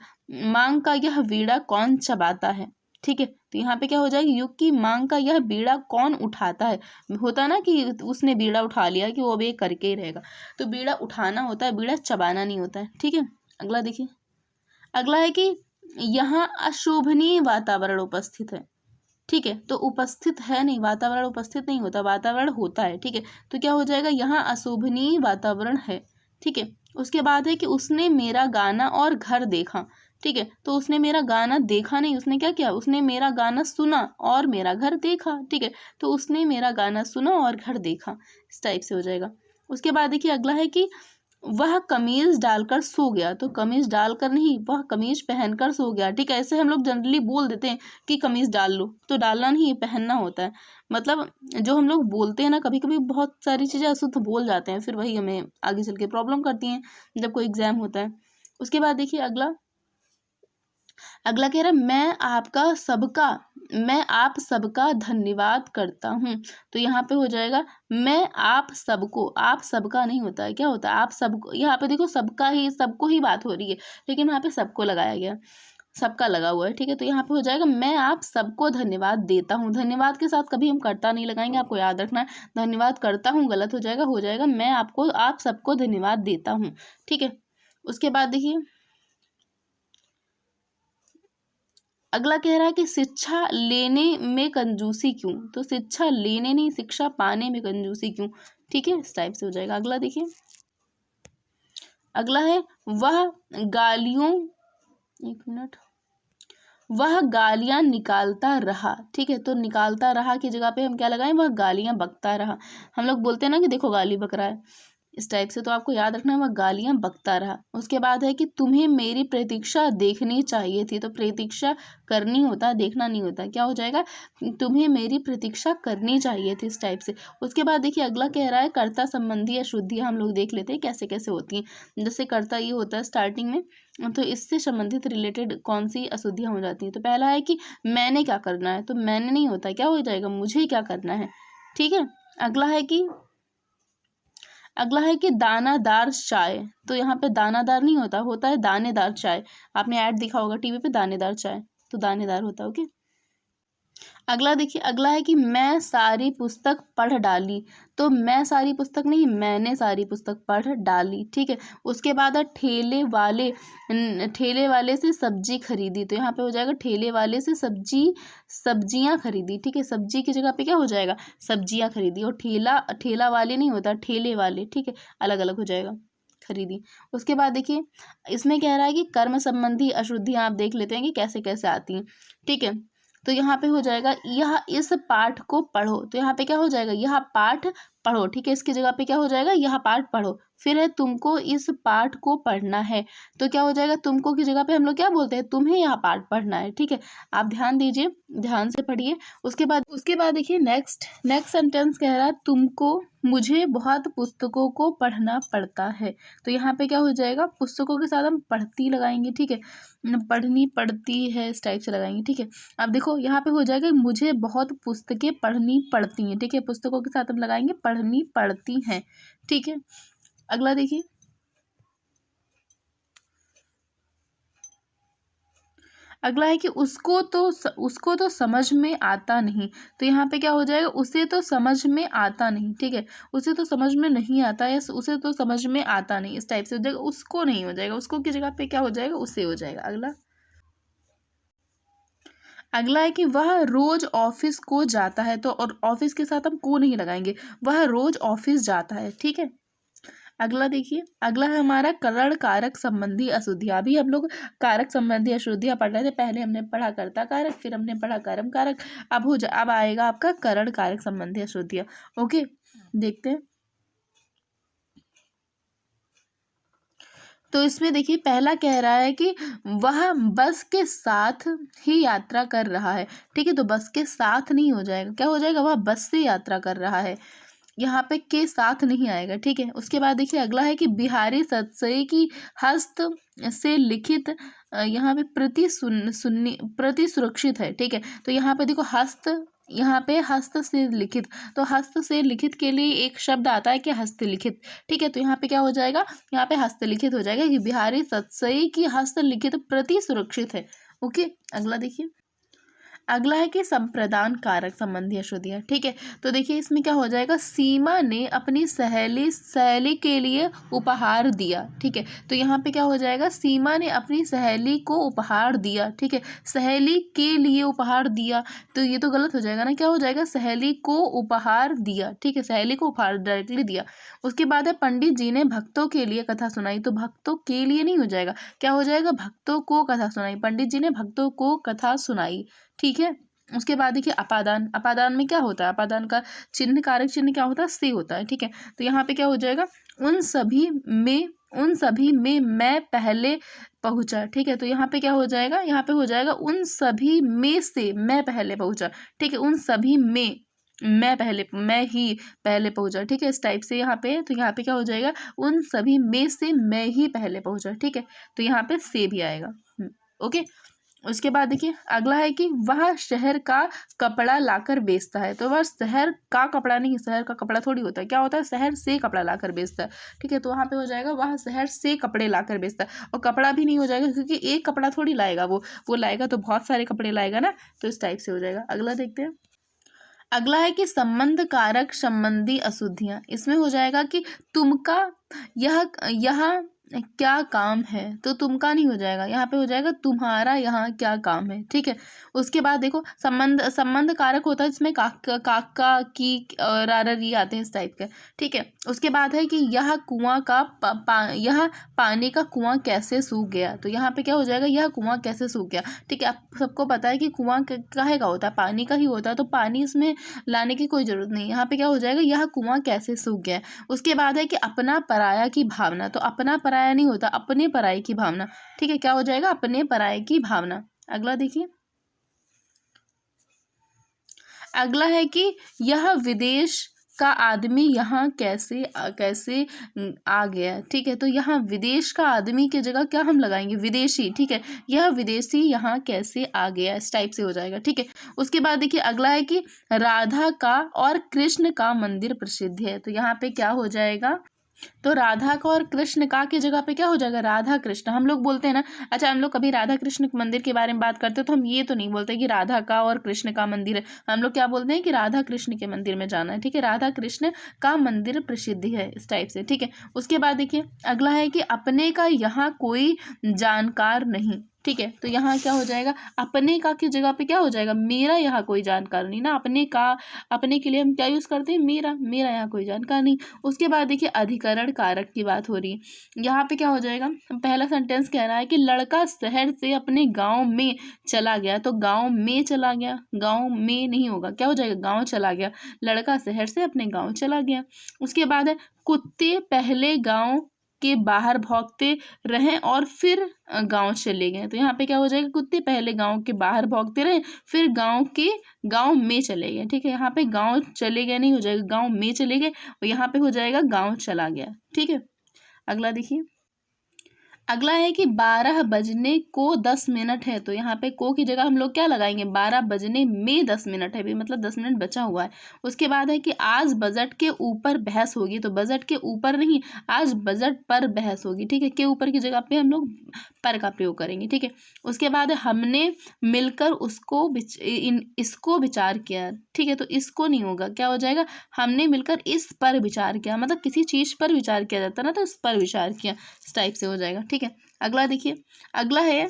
मांग का यह बीड़ा कौन चबाता है। ठीक है, तो यहाँ पे क्या हो जाएगा, युग की मांग का यह बीड़ा कौन उठाता है। होता है ना कि उसने बीड़ा उठा लिया, कि वो अब ये करके ही रहेगा। तो बीड़ा उठाना होता है, बीड़ा चबाना नहीं होता है। ठीक है, अगला देखिए, अगला है कि यहाँ अशोभनीय वातावरण उपस्थित है। ठीक है, तो उपस्थित है नहीं, वातावरण उपस्थित नहीं होता, वातावरण होता है। ठीक है, तो क्या हो जाएगा, यहाँ अशोभनीय वातावरण है। ठीक है, उसके बाद है कि उसने मेरा गाना और घर देखा। ठीक है, तो उसने मेरा गाना देखा नहीं, उसने क्या किया, उसने मेरा गाना सुना और मेरा घर देखा। ठीक है, तो उसने मेरा गाना सुना और घर देखा, इस टाइप से हो जाएगा। उसके बाद देखिए अगला है कि वह कमीज डालकर सो गया। तो कमीज डालकर नहीं, वह कमीज पहनकर सो गया। ठीक है, ऐसे हम लोग जनरली बोल देते हैं कि कमीज डाल लो, तो डालना नहीं, पहनना होता है। मतलब जो हम लोग बोलते हैं ना, कभी कभी बहुत सारी चीज़ें अशुद्ध बोल जाते हैं, फिर वही हमें आगे चल के प्रॉब्लम करती हैं जब कोई एग्जाम होता है। उसके बाद देखिए अगला अगला कह रहा है मैं आप सबका धन्यवाद करता हूँ। तो यहाँ पे हो जाएगा मैं आप सबको, आप सबका नहीं होता है, क्या होता है, आप सबको। यहाँ पे देखो सबको ही बात हो रही है, लेकिन यहाँ पे सबको लगाया गया, सबका लगा हुआ है। ठीक है, तो यहाँ पे हो जाएगा मैं आप सबको धन्यवाद देता हूँ। धन्यवाद के साथ कभी हम करता नहीं लगाएंगे, आपको याद रखना है। धन्यवाद करता हूँ गलत हो जाएगा मैं आप सबको धन्यवाद देता हूँ। ठीक है, उसके बाद देखिए अगला कह रहा है कि शिक्षा लेने में कंजूसी क्यों। तो शिक्षा लेने नहीं, शिक्षा पाने में कंजूसी क्यों। ठीक है, इस टाइप से हो जाएगा। अगला देखिए, अगला है वह गालियों, एक मिनट, वह गालियां निकालता रहा। ठीक है, तो निकालता रहा की जगह पे हम क्या लगाएं, वह गालियां बकता रहा। हम लोग बोलते हैं ना कि देखो गाली बक रहा है, इस टाइप से, तो आपको याद रखना है वह गालियां बकता रहा। उसके बाद है कि तुम्हें मेरी प्रतीक्षा देखनी चाहिए थी। तो प्रतीक्षा करनी होता है, देखना नहीं होता। क्या हो जाएगा, तुम्हें मेरी प्रतीक्षा करनी चाहिए थी, इस टाइप से। उसके बाद देखिए अगला कह रहा है कर्ता संबंधी अशुद्धियां हम लोग देख लेते हैं कैसे कैसे होती हैं। जैसे कर्ता ये होता है स्टार्टिंग में, तो इससे संबंधित रिलेटेड कौन सी अशुद्धियां हो जाती हैं। तो पहला है कि मैंने क्या करना है। तो मैंने नहीं होता, क्या हो जाएगा, मुझे क्या करना है। ठीक है, अगला है कि दानादार चाय। तो यहाँ पे दानादार नहीं होता, होता है दानेदार चाय। आपने ऐड दिखा होगा टीवी पे, दानेदार चाय, तो दानेदार होता है। ओके, अगला देखिए, अगला है कि मैं सारी पुस्तक पढ़ डाली। तो मैं सारी पुस्तक नहीं, मैंने सारी पुस्तक पढ़ डाली। ठीक है, उसके बाद है ठेले वाले से सब्जी खरीदी। तो यहाँ पे हो जाएगा ठेले वाले से सब्जियां खरीदी। ठीक है, सब्जी की जगह पे क्या हो जाएगा, सब्जियां खरीदी। और ठेला वाले नहीं होता, ठेले वाले। ठीक है, अलग अलग हो जाएगा, खरीदी। उसके बाद देखिए इसमें कह रहा है कि कर्म संबंधी अशुद्धियाँ आप देख लेते हैं कि कैसे कैसे आती हैं। ठीक है, तो यहाँ पे हो जाएगा यह इस पाठ को पढ़ो, तो यहाँ पे क्या हो जाएगा, यह पाठ पढ़ो। ठीक है, इसकी जगह पे क्या हो जाएगा, यह पाठ पढ़ो। फिर है तुमको इस पाठ को पढ़ना है, तो क्या हो जाएगा, तुमको की जगह पे हम लोग क्या बोलते हैं, तुम्हें यह पाठ पढ़ना है। ठीक है, आप ध्यान दीजिए, ध्यान से पढ़िए। उसके बाद देखिए नेक्स्ट सेंटेंस कह रहा है तुमको मुझे बहुत पुस्तकों को पढ़ना पड़ता है, तो यहाँ पे क्या हो जाएगा, पुस्तकों के साथ हम पढ़ती लगाएंगे। ठीक है, पढ़नी पड़ती है इस टाइप से लगाएंगे। ठीक है, अब देखो यहाँ पे हो जाएगा मुझे बहुत पुस्तकें पढ़नी पड़ती हैं। ठीक है, पुस्तकों के साथ हम लगाएंगे पढ़नी पड़ती हैं। ठीक है, अगला देखिए, अगला है कि उसको तो समझ में आता नहीं, तो यहाँ पे क्या हो जाएगा, उसे तो समझ में आता नहीं। ठीक है, उसे तो समझ में नहीं आता या उसे तो समझ में आता नहीं, इस टाइप से हो जाएगा। उसको नहीं हो जाएगा, उसको की जगह पे क्या हो जाएगा, उसे हो जाएगा। अगला है कि वह रोज ऑफिस को जाता है, तो और ऑफिस के साथ हम को नहीं लगाएंगे, वह रोज ऑफिस जाता है। ठीक है, अगला देखिए, अगला है हमारा करण कारक संबंधी अशुद्धियाँ। अभी हम लोग कारक संबंधी अशुद्धियाँ पढ़ रहे थे, पहले हमने पढ़ा कर्ता कारक, फिर हमने पढ़ा कर्म कारक, अब आएगा आपका करण कारक संबंधी अशुद्धियाँ। ओके, देखते हैं। तो इसमें देखिए पहला कह रहा है कि वह बस के साथ ही यात्रा कर रहा है। ठीक है, तो बस के साथ नहीं हो जाएगा, क्या हो जाएगा, वह बस से यात्रा कर रहा है, यहाँ पे के साथ नहीं आएगा। ठीक है, उसके बाद देखिए अगला है कि बिहारी सतसई की हस्त से लिखित यहाँ पे प्रति सुरक्षित है। ठीक है, तो यहाँ पे देखो यहाँ पे हस्त से लिखित, तो हस्त से लिखित के लिए एक शब्द आता है कि हस्तलिखित। ठीक है, तो यहाँ पे क्या हो जाएगा, यहाँ पे हस्तलिखित हो जाएगा कि बिहारी सतसई की हस्तलिखित प्रति सुरक्षित है। ओके, अगला देखिए, अगला है कि संप्रदान कारक संबंधी अशुद्धियाँ। ठीक है, तो देखिए इसमें क्या हो जाएगा, सीमा ने अपनी सहेली के लिए उपहार दिया। ठीक है, तो यहाँ पे क्या हो जाएगा, सीमा ने अपनी सहेली को उपहार दिया। ठीक है, सहेली के लिए उपहार दिया, तो ये तो गलत हो जाएगा ना, क्या हो जाएगा, सहेली को उपहार दिया। ठीक है, सहेली को उपहार डायरेक्टली दिया। उसके बाद है पंडित जी ने भक्तों के लिए कथा सुनाई, तो भक्तों के लिए नहीं हो जाएगा, क्या हो जाएगा, भक्तों को कथा सुनाई, पंडित जी ने भक्तों को कथा सुनाई। ठीक है, उसके बाद देखिए अपादान में क्या होता है, अपादान का चिन्ह कारक चिन्ह क्या होता है, से होता है। ठीक है, तो यहाँ पे क्या हो जाएगा, उन सभी में मैं पहले पहुंचा। ठीक है, तो यहाँ पे क्या हो जाएगा, यहाँ पे हो जाएगा उन सभी में से मैं पहले पहुंचा। ठीक है, उन सभी में मैं ही पहले पहुंचा। ठीक है, इस टाइप से यहाँ पे, तो यहाँ पे क्या हो जाएगा, उन सभी में से मैं ही पहले पहुंचा। ठीक है, तो यहाँ पे से भी आएगा। ओके, उसके बाद देखिए अगला है कि वह शहर का कपड़ा लाकर बेचता है, तो वह शहर का कपड़ा नहीं, शहर का कपड़ा थोड़ी होता है, क्या होता है, शहर से कपड़ा लाकर बेचता है। ठीक है, तो वहाँ पे हो जाएगा वह शहर से कपड़े लाकर बेचता है, और कपड़ा भी नहीं हो जाएगा क्योंकि एक कपड़ा थोड़ी लाएगा, वो लाएगा तो बहुत सारे कपड़े लाएगा ना, तो इस टाइप से हो जाएगा। अगला देखते हैं, अगला है कि संबंध कारक संबंधी अशुद्धियाँ। इसमें हो जाएगा कि तुमका यह क्या काम है, तो तुमका नहीं हो जाएगा, यहाँ पे हो जाएगा तुम्हारा यहाँ क्या काम है। ठीक है, उसके बाद देखो संबंध कारक होता है, इसमें काका की रारी आते हैं इस टाइप के। ठीक है, उसके बाद है कि यह कुआं का यह पानी का कुआं कैसे सूख गया, तो यहाँ पे क्या हो जाएगा, यह कुआं कैसे सूख गया। ठीक है, आप सबको पता है कि कुआं काहे का होता है, पानी का ही होता है, तो पानी इसमें लाने की कोई जरूरत नहीं। यहाँ पे क्या हो जाएगा, यह कुआं कैसे सूख गया। उसके बाद है कि अपना पराया की भावना, तो अपना पराया नहीं होता, अपने पराये की भावना। ठीक है, क्या हो जाएगा, अपने पराये की भावना। अगला देखिए, अगला है कि यह विदेश का आदमी यहाँ कैसे आ गया। ठीक है, तो यहाँ विदेश का आदमी की जगह क्या हम लगाएंगे, विदेशी। ठीक है, यह विदेशी यहाँ कैसे आ गया, इस टाइप से हो जाएगा। ठीक है, उसके बाद देखिए अगला है कि राधा का और कृष्ण का मंदिर प्रसिद्ध है, तो यहाँ पे क्या हो जाएगा, तो राधा का और कृष्ण का की जगह पे क्या हो जाएगा, राधा कृष्ण। हम लोग बोलते हैं ना, अच्छा हम लोग कभी राधा कृष्ण मंदिर के बारे में बात करते हैं तो हम ये तो नहीं बोलते कि राधा का और कृष्ण का मंदिर है, हम लोग क्या बोलते हैं कि राधा कृष्ण के मंदिर में जाना है। ठीक है, राधा कृष्ण का मंदिर प्रसिद्ध है, इस टाइप से। ठीक है, उसके बाद देखिए अगला है कि अपने का यहाँ कोई जानकार नहीं। ठीक है। तो यहाँ क्या हो जाएगा, अपने का की जगह पे क्या हो जाएगा, मेरा यहाँ कोई जानकार नहीं ना, अपने का, अपने के लिए हम क्या यूज़ करते हैं, मेरा, मेरा यहाँ कोई जानकार नहीं। उसके बाद देखिए अधिकरण कारक की बात हो रही है। यहाँ पे क्या हो जाएगा, पहला सेंटेंस कह रहा है कि लड़का शहर से अपने गाँव में चला गया, तो गाँव में चला गया, गाँव में नहीं होगा, क्या हो जाएगा, गाँव चला गया। लड़का शहर से अपने गाँव चला गया। उसके बाद है कुत्ते पहले गाँव के बाहर भौंकते रहे और फिर गांव चले गए। तो यहाँ पे क्या हो जाएगा, कुत्ते पहले गांव के बाहर भौंकते रहे फिर गांव में चले गए। ठीक है, यहाँ पे गांव चले गए नहीं हो जाएगा, गांव में चले गए, और यहाँ पे हो जाएगा गांव चला गया। ठीक है, अगला देखिए, अगला है कि 12 बजने को 10 मिनट है, तो यहाँ पे को की जगह हम लोग क्या लगाएंगे, 12 बजने में 10 मिनट है भी, मतलब 10 मिनट बचा हुआ है। उसके बाद है कि आज बजट के ऊपर बहस होगी, तो बजट के ऊपर नहीं, आज बजट पर बहस होगी। ठीक है, के ऊपर की जगह पे हम लोग पर का प्रयोग करेंगे। ठीक है, उसके बाद हमने मिलकर इसको विचार किया। ठीक है, तो इसको नहीं होगा, क्या हो जाएगा, हमने मिलकर इस पर विचार किया, मतलब किसी चीज़ पर विचार किया जाता है ना, तो इस पर विचार किया, इस टाइप से हो जाएगा। ठीक है, अगला देखिए, अगला है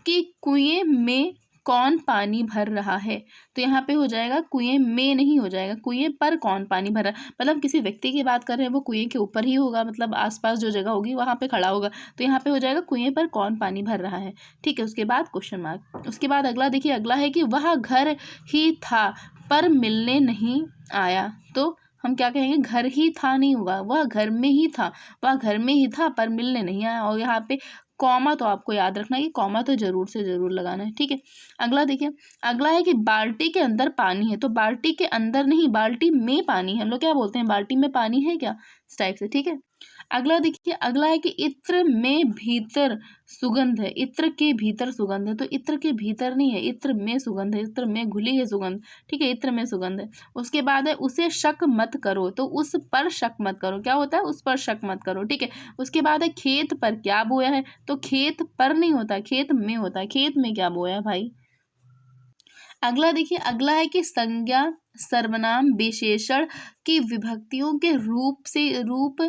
कि कुएं में कौन पानी भर रहा है, तो यहाँ पे हो जाएगा कुएं में नहीं हो जाएगा, कुएं पर कौन पानी भर रहा है, मतलब किसी व्यक्ति की बात कर रहे हैं, वो कुएं के ऊपर ही होगा, मतलब आसपास जो जगह होगी वहाँ पे खड़ा होगा, तो यहाँ पे हो जाएगा कुएं पर कौन पानी भर रहा है। ठीक है, उसके बाद क्वेश्चन मार्क। उसके बाद अगला देखिए, अगला है कि वह घर ही था पर मिलने नहीं आया, तो हम क्या कहेंगे, घर ही था नहीं होगा, वह घर में ही था, वह घर में ही था पर मिलने नहीं आया। और यहाँ पे कॉमा तो आपको याद रखना है कि कॉमा तो जरूर से जरूर लगाना है। ठीक है, अगला देखिए, अगला है कि बाल्टी के अंदर पानी है, तो बाल्टी के अंदर नहीं, बाल्टी में पानी है, हम लोग क्या बोलते हैं, बाल्टी में पानी है क्या, इस टाइप से। ठीक है, अगला देखिए, अगला है कि इत्र में भीतर सुगंध है, इत्र के भीतर सुगंध है, तो इत्र के भीतर नहीं है, इत्र में सुगंध है, इत्र में घुली है सुगंध। ठीक है, इत्र में सुगंध है। उसके बाद है उसे शक मत करो, तो उस पर शक मत करो, क्या होता है, उस पर शक मत करो। ठीक है, उसके बाद है खेत पर क्या बोया है, तो खेत पर नहीं होता, खेत में होता है, खेत में क्या बोया है भाई। अगला देखिए, अगला है कि संज्ञा सर्वनाम विशेषण की विभक्तियों के रूप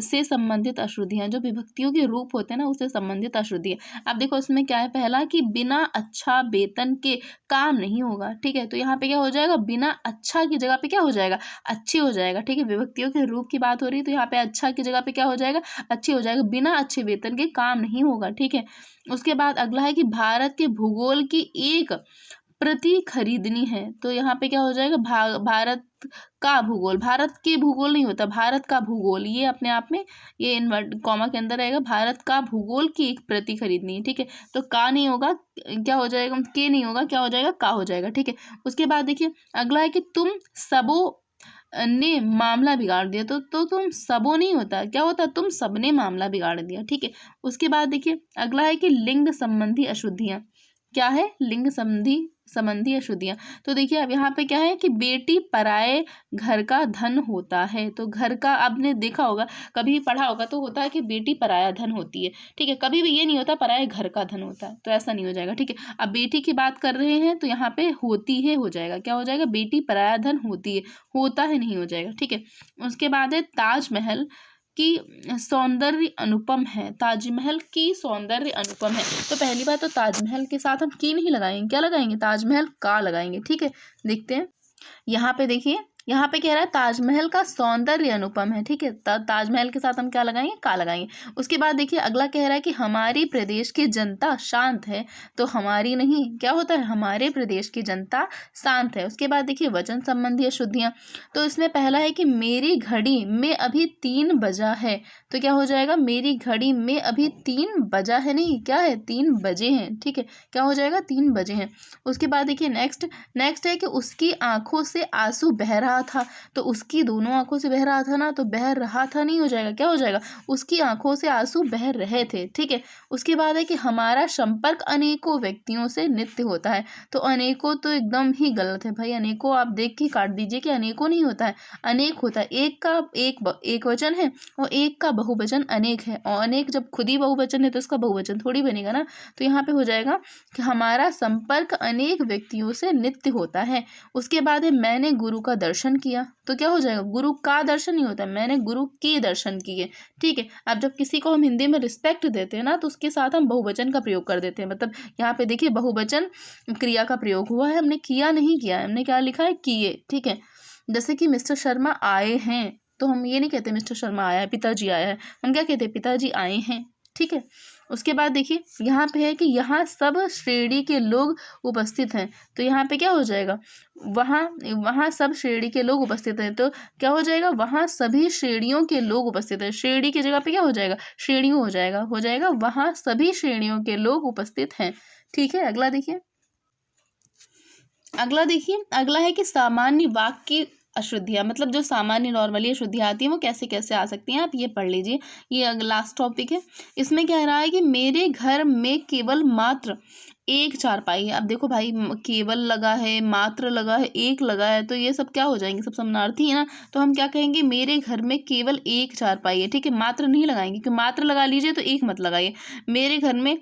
से संबंधित अशुद्धियां, जो विभक्तियों के रूप होते हैं ना, उससे संबंधित अशुद्धियां। अब देखो इसमें क्या है, पहला कि बिना अच्छा वेतन के काम नहीं होगा। ठीक है, तो यहाँ पे क्या हो जाएगा, बिना अच्छा की जगह पे क्या हो जाएगा, अच्छी हो जाएगा। ठीक है, विभक्तियों के रूप की बात हो रही है, तो यहाँ पे अच्छा की जगह पे क्या हो जाएगा, अच्छी हो जाएगा, बिना अच्छे वेतन के काम नहीं होगा। ठीक है, उसके बाद अगला है कि भारत के भूगोल की एक प्रति खरीदनी है, तो यहाँ पे क्या हो जाएगा, भारत का भूगोल, भारत के भूगोल नहीं होता, भारत का भूगोल, ये अपने आप में ये इन्वर्ट कॉमा के अंदर रहेगा, भारत का भूगोल की एक प्रति खरीदनी है। ठीक है, तो का नहीं होगा, क्या हो जाएगा, के नहीं होगा, क्या हो जाएगा, का हो जाएगा। ठीक है, उसके बाद देखिए, अगला है कि तुम सबों ने मामला बिगाड़ दिया, तो तुम सबों नहीं होता, क्या होता, तुम सबने मामला बिगाड़ दिया। ठीक है, उसके बाद देखिए, अगला है कि लिंग संबंधी अशुद्धियां, क्या है, लिंग संबंधी अशुद्धियां। तो देखिए अब यहाँ पे क्या है कि बेटी पराए घर का धन होता है, तो घर का आपने देखा होगा, कभी पढ़ा होगा, तो होता है कि बेटी पराया धन होती है। ठीक है, कभी भी ये नहीं होता पराए घर का धन होता है, तो ऐसा नहीं हो जाएगा। ठीक है, अब बेटी की बात कर रहे हैं, तो यहाँ पे होती है हो जाएगा, क्या हो जाएगा, बेटी पराया धन होती है, होता है नहीं हो जाएगा। ठीक है, उसके बाद है ताजमहल की सौंदर्य अनुपम है, ताजमहल की सौंदर्य अनुपम है। तो पहली बात तो ताजमहल के साथ हम की नहीं लगाएंगे, क्या लगाएंगे, ताजमहल का लगाएंगे। ठीक है, देखते हैं, यहाँ पे देखिए, यहाँ पे कह रहा है ताजमहल का सौंदर्य अनुपम है। ठीक है, ताजमहल के साथ हम क्या लगाएंगे, का लगाएंगे। उसके बाद देखिए, अगला कह रहा है कि हमारी प्रदेश की जनता शांत है, तो हमारी नहीं, क्या होता है, हमारे प्रदेश की जनता शांत है। उसके बाद देखिए, वचन संबंधी अशुद्धियां, तो इसमें पहला है कि मेरी घड़ी में अभी 3 बजा है, तो क्या हो जाएगा, मेरी घड़ी में अभी 3 बजा है, नहीं क्या है, 3 बजे हैं। ठीक है, क्या हो जाएगा, 3 बजे हैं। उसके बाद देखिए नेक्स्ट है कि उसकी आंखों से आंसू बह रहा था, तो उसकी दोनों आंखों से बह रहा था ना, तो बह रहा था नहीं हो जाएगा, क्या हो जाएगा, उसकी आंखों से आंसू बह रहे थे। ठीक है, उसके बाद है कि हमारा संपर्क अनेकों व्यक्तियों से नित्य होता है, तो अनेकों तो एकदम ही गलत है भाई, अनेकों आप देख के काट दीजिए कि अनेकों नहीं होता है, अनेक होता है, एक का एक वचन है और एक का बहुवचन अनेक है, और अनेक जब खुद ही बहुवचन है तो इसका बहुवचन थोड़ी बनेगा ना, तो यहाँ पे हो जाएगा कि हमारा संपर्क अनेक व्यक्तियों से नित्य होता है। उसके बाद है मैंने गुरु का दर्शन दर्शन किया, तो क्या हो जाएगा, गुरु का दर्शन नहीं होता, मैंने गुरु के दर्शन किए। ठीक है, अब जब किसी को हम हिंदी में रिस्पेक्ट देते हैं ना, तो उसके साथ हम बहुवचन का प्रयोग कर देते हैं। मतलब यहाँ पे देखिए बहुवचन क्रिया का प्रयोग हुआ है, हमने किया नहीं किया है, हमने क्या लिखा है, किए। ठीक है, जैसे कि मिस्टर शर्मा आए हैं, तो हम ये नहीं कहते मिस्टर शर्मा आया है, पिताजी आया है, हम क्या कहते हैं, पिताजी आए हैं। ठीक है, उसके बाद देखिए यहाँ पे है कि यहाँ सब श्रेणी के लोग उपस्थित हैं, तो यहाँ पे क्या हो जाएगा, वहाँ सब श्रेणी के लोग उपस्थित हैं, तो क्या हो जाएगा, वहाँ सभी श्रेणियों के लोग उपस्थित हैं। श्रेणी की जगह पे क्या हो जाएगा, श्रेणियों हो जाएगा वहाँ सभी श्रेणियों के लोग उपस्थित हैं। ठीक है, अगला देखिए, अगला है कि सामान्य वाक्य की अशुद्धियाँ, मतलब जो सामान्य नॉर्मली अशुद्धियाँ आती हैं वो कैसे कैसे आ सकती हैं, आप ये पढ़ लीजिए। ये लास्ट टॉपिक है। इसमें कह रहा है कि मेरे घर में केवल मात्र एक चारपाई है। अब देखो भाई, केवल लगा है, मात्र लगा है, एक लगा है, तो ये सब क्या हो जाएंगे, सब समानार्थी है ना। तो हम क्या कहेंगे, मेरे घर में केवल एक चारपाई है। ठीक है, मात्र नहीं लगाएंगे, कि मात्र लगा लीजिए तो एक मत लगाइए। मेरे घर में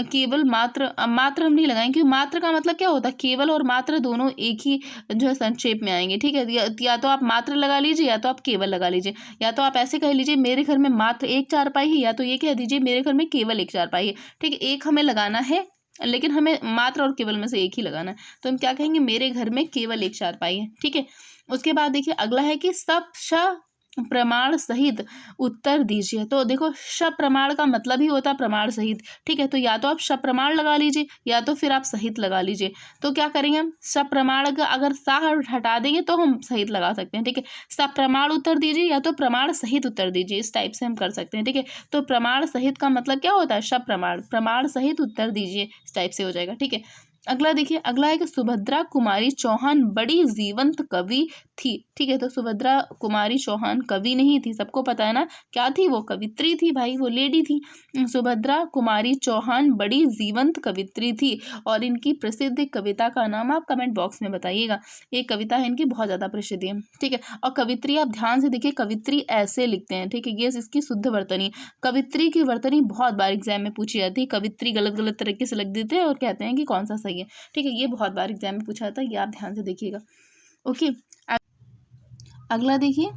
केवल मात्र, मात्र हम नहीं लगाएंगे, क्योंकि मात्र का मतलब क्या होता है, केवल और मात्र दोनों एक ही जो है संक्षेप में आएंगे। ठीक है, या तो आप मात्र लगा लीजिए या तो आप केवल लगा लीजिए, या तो आप ऐसे कह लीजिए मेरे घर में मात्र एक चारपाई है, या तो ये कह दीजिए मेरे घर में केवल एक चारपाई है। ठीक है, एक हमें लगाना है, लेकिन हमें मात्र और केवल में से एक ही लगाना है, तो हम क्या कहेंगे, मेरे घर में केवल एक चारपाई है। ठीक है, उसके बाद देखिए अगला है कि सब प्रमाण सहित उत्तर दीजिए। तो देखो प्रमाण का मतलब ही होता है प्रमाण सहित। ठीक है, तो या तो आप प्रमाण लगा लीजिए या तो फिर आप सहित लगा लीजिए। तो क्या करेंगे हम, प्रमाण का अगर सा हटा देंगे तो हम सहित लगा सकते हैं। ठीक है, प्रमाण उत्तर दीजिए या तो प्रमाण सहित उत्तर दीजिए, इस टाइप से हम कर सकते हैं। ठीक है, तो प्रमाण सहित का मतलब क्या होता है, प्रमाण सहित उत्तर दीजिए, इस टाइप से हो जाएगा। ठीक है, अगला देखिए, अगला है कि सुभद्रा कुमारी चौहान बड़ी जीवंत कवि थी। ठीक है, तो सुभद्रा कुमारी चौहान कवि नहीं थी, सबको पता है ना, क्या थी वो, कवित्री थी भाई, वो लेडी थी। सुभद्रा कुमारी चौहान बड़ी जीवंत कवित्री थी, और इनकी प्रसिद्ध कविता का नाम आप कमेंट बॉक्स में बताइएगा। ये कविता है इनकी, बहुत ज़्यादा प्रसिद्ध है। ठीक है, और कवित्री आप ध्यान से देखिए, कवित्री ऐसे लिखते हैं। ठीक है, ये इसकी शुद्ध वर्तनी, कवित्री की वर्तनी बहुत बार एग्जाम में पूछी जाती है। कवित्री गलत गलत तरीके से लिख देते हैं और कहते हैं कि कौन सा सही है। ठीक है, ये बहुत बार एग्जाम में पूछा जाता है, ये आप ध्यान से देखिएगा। ओके, अगला देखिए,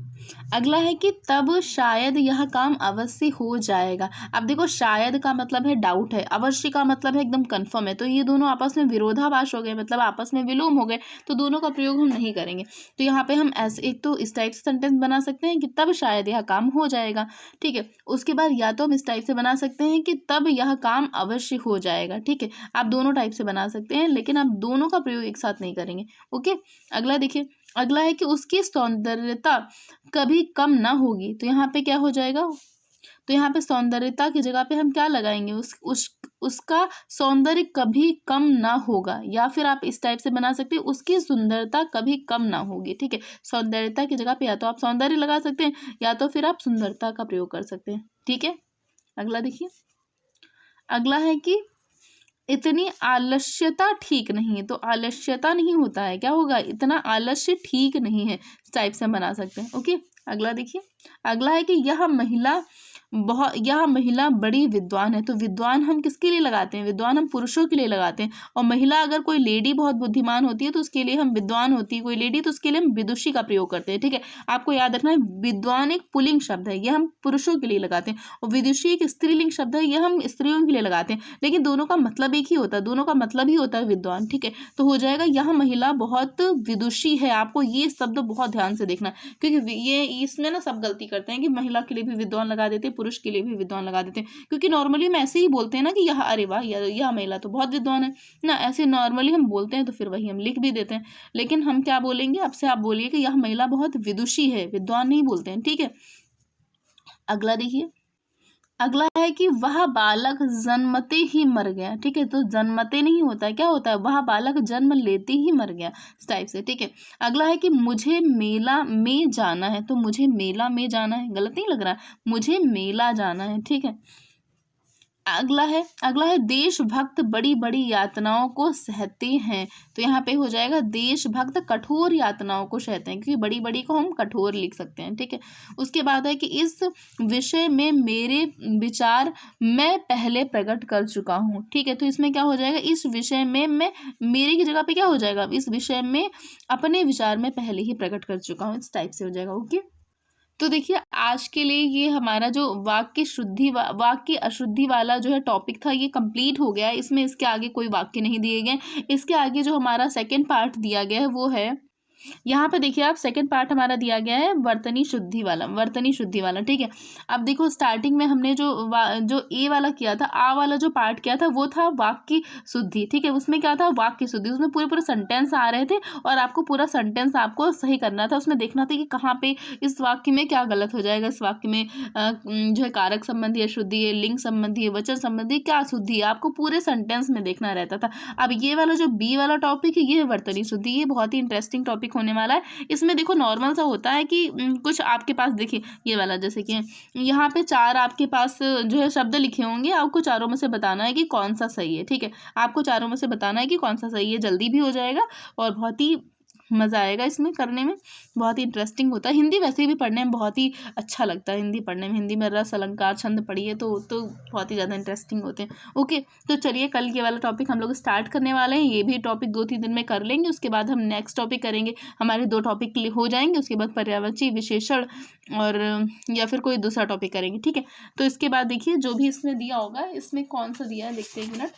अगला है कि तब शायद यह काम अवश्य हो जाएगा। अब देखो, शायद का मतलब है डाउट है, अवश्य का मतलब है एकदम कंफर्म है, तो ये दोनों आपस में विरोधाभास हो गए, मतलब आपस में विलोम हो गए, तो दोनों का प्रयोग हम नहीं करेंगे। तो यहाँ पे हम ऐसे एक तो इस टाइप से सेंटेंस बना सकते हैं कि तब शायद यह काम हो जाएगा। ठीक है, उसके बाद या तो हम इस टाइप से बना सकते हैं कि तब यह काम अवश्य हो जाएगा। ठीक है, आप दोनों टाइप से बना सकते हैं, लेकिन आप दोनों का प्रयोग एक साथ नहीं करेंगे। ओके, अगला देखिए, अगला है कि उसकी सौंदर्यता कभी कम ना होगी। तो यहाँ पे क्या हो जाएगा, तो यहाँ पे सौंदर्यता की जगह पे हम क्या लगाएंगे, उसका सौंदर्य कभी कम ना होगा, या फिर आप इस टाइप से बना सकते हैं, उसकी सुंदरता कभी कम ना होगी। ठीक है, सौंदर्यता की जगह पे या तो आप सौंदर्य लगा सकते हैं या तो फिर आप सुंदरता का प्रयोग कर सकते हैं। ठीक है, अगला देखिए, अगला है कि इतनी आलस्यता ठीक नहीं है। तो आलस्यता नहीं होता है, क्या होगा, इतना आलस्य ठीक नहीं है, इस टाइप से हम बना सकते हैं। ओके, अगला देखिए, अगला है कि यह महिला बड़ी विद्वान है। तो विद्वान हम किसके लिए लगाते हैं, विद्वान हम पुरुषों के लिए लगाते हैं, और महिला अगर कोई लेडी बहुत बुद्धिमान होती है तो उसके लिए हम विद्वान होती है कोई लेडी, तो उसके लिए हम विदुषी का प्रयोग करते हैं। ठीक है, आपको याद रखना है, विद्वान एक पुल्लिंग शब्द है, यह हम पुरुषों के लिए लगाते हैं, और विदुषी एक स्त्रीलिंग शब्द है, यह हम स्त्रियों के लिए लगाते हैं, लेकिन दोनों का मतलब एक ही होता है, दोनों का मतलब ही होता है विद्वान। ठीक है, तो हो जाएगा यह महिला बहुत विदुषी है। आपको ये शब्द बहुत ध्यान से देखना, क्योंकि ये इसमें ना सब गलती करते हैं कि महिला के लिए भी विद्वान लगा देते हैं, पुरुष के लिए भी विद्वान लगा देते हैं, क्योंकि नॉर्मली हम ऐसे ही बोलते हैं ना कि यह, अरे वाह, यह महिला तो बहुत विद्वान है ना, ऐसे नॉर्मली हम बोलते हैं, तो फिर वही हम लिख भी देते हैं। लेकिन हम क्या बोलेंगे, अब से आप बोलिए कि यह महिला बहुत विदुषी है, विद्वान नहीं बोलते हैं। ठीक है, अगला देखिए, अगला है कि वह बालक जन्मते ही मर गया। ठीक है, तो जन्मते नहीं होता है, क्या होता है, वह बालक जन्म लेते ही मर गया, इस टाइप से। ठीक है, अगला है कि मुझे मेला में जाना है। तो मुझे मेला में जाना है, गलत नहीं लग रहा है, मुझे मेला जाना है। ठीक है, अगला है देशभक्त बड़ी बड़ी यातनाओं को सहते हैं। तो यहाँ पे हो जाएगा देशभक्त कठोर यातनाओं को सहते हैं, क्योंकि बड़ी बड़ी को हम कठोर लिख सकते हैं, ठीक है। उसके बाद है कि इस विषय में मेरे विचार मैं पहले प्रकट कर चुका हूँ, ठीक है। तो इसमें क्या हो जाएगा, इस विषय में मैं, मेरे की जगह पे क्या हो जाएगा, इस विषय में अपने विचार में पहले ही प्रकट कर चुका हूँ, इस टाइप से हो जाएगा। ओके, तो देखिए आज के लिए ये हमारा जो वाक्य अशुद्धि वाला जो है टॉपिक था, ये कंप्लीट हो गया है। इसमें इसके आगे कोई वाक्य नहीं दिए गए। इसके आगे जो हमारा सेकंड पार्ट दिया गया है वो है, यहाँ पे देखिए आप, सेकंड पार्ट हमारा दिया गया है वर्तनी शुद्धि वाला, ठीक है। अब देखो स्टार्टिंग में हमने जो ए वाला किया था, आ वाला जो पार्ट किया था वो था वाक्य शुद्धि, ठीक है। उसमें क्या था, वाक्य शुद्धि, उसमें पूरे पूरे सेंटेंस आ रहे थे और आपको पूरा सेंटेंस आपको सही करना था। उसमें देखना था कि कहाँ पे इस वाक्य में क्या गलत हो जाएगा, इस वाक्य में जो है कारक संबंधी अशुद्धि है, लिंग संबंधी है, वचन संबंधी क्या अशुद्धि है, आपको पूरे सेंटेंस में देखना रहता था। अब ये वाला जो बी वाला टॉपिक है, ये है वर्तनी शुद्धि, ये बहुत ही इंटरेस्टिंग टॉपिक होने वाला है। इसमें देखो नॉर्मल सा होता है कि कुछ आपके पास, देखिए ये वाला, जैसे कि यहाँ पे 4 आपके पास जो है शब्द लिखे होंगे, आपको चारों में से बताना है कि कौन सा सही है, ठीक है। आपको चारों में से बताना है कि कौन सा सही है, जल्दी भी हो जाएगा और बहुत ही मज़ा आएगा इसमें करने में, बहुत ही इंटरेस्टिंग होता है। हिंदी वैसे भी पढ़ने में बहुत ही अच्छा लगता है, हिंदी पढ़ने में, हिंदी में रस अलंकार छंद पढ़िए तो बहुत ही ज़्यादा इंटरेस्टिंग होते हैं। ओके, तो चलिए कल ये वाला टॉपिक हम लोग स्टार्ट करने वाले हैं। ये भी टॉपिक 2-3 दिन में कर लेंगे, उसके बाद हम नेक्स्ट टॉपिक करेंगे। हमारे 2 टॉपिक हो जाएंगे, उसके बाद पर्यायवाची विशेषण और या फिर कोई दूसरा टॉपिक करेंगे, ठीक है। तो इसके बाद देखिए जो भी इसमें दिया होगा, इसमें कौन सा दिया है देखते हैं, एक मिनट।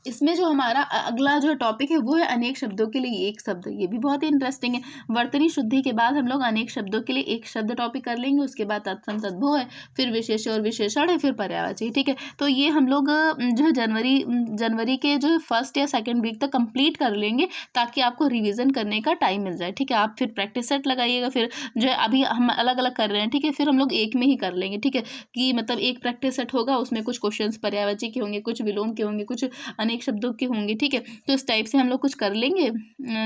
इसमें जो हमारा अगला जो टॉपिक है वो है अनेक शब्दों के लिए एक शब्द, ये भी बहुत ही इंटरेस्टिंग है। वर्तनी शुद्धि के बाद हम लोग अनेक शब्दों के लिए एक शब्द टॉपिक कर लेंगे, उसके बाद तत्सम तद्भव है, फिर विशेष और विशेषण है, फिर पर्यायवाची, ठीक है। तो ये हम लोग जो है जनवरी के जो है 1st या 2nd वीक तक कंप्लीट कर लेंगे, ताकि आपको रिविजन करने का टाइम मिल जाए, ठीक है। आप फिर प्रैक्टिस सेट लगाइएगा, फिर जो है अभी हम अलग अलग कर रहे हैं, ठीक है, फिर हम लोग एक में ही कर लेंगे, ठीक है। कि मतलब एक प्रैक्टिस सेट होगा, उसमें कुछ क्वेश्चन पर्यायवाची के होंगे, कुछ विलोम के होंगे, कुछ अनेक शब्दों के होंगे, ठीक है। तो इस टाइप से हम लोग कुछ कर लेंगे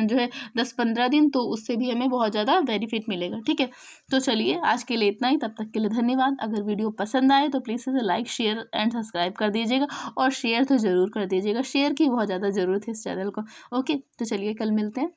जो है 10-15 दिन, तो उससे भी हमें बहुत ज़्यादा बेनिफिट मिलेगा, ठीक है। तो चलिए आज के लिए इतना ही, तब तक के लिए धन्यवाद। अगर वीडियो पसंद आए तो प्लीज़ इसे लाइक शेयर एंड सब्सक्राइब कर दीजिएगा, और शेयर तो ज़रूर कर दीजिएगा, शेयर की बहुत ज़्यादा ज़रूरत है इस चैनल को। ओके, तो चलिए कल मिलते हैं।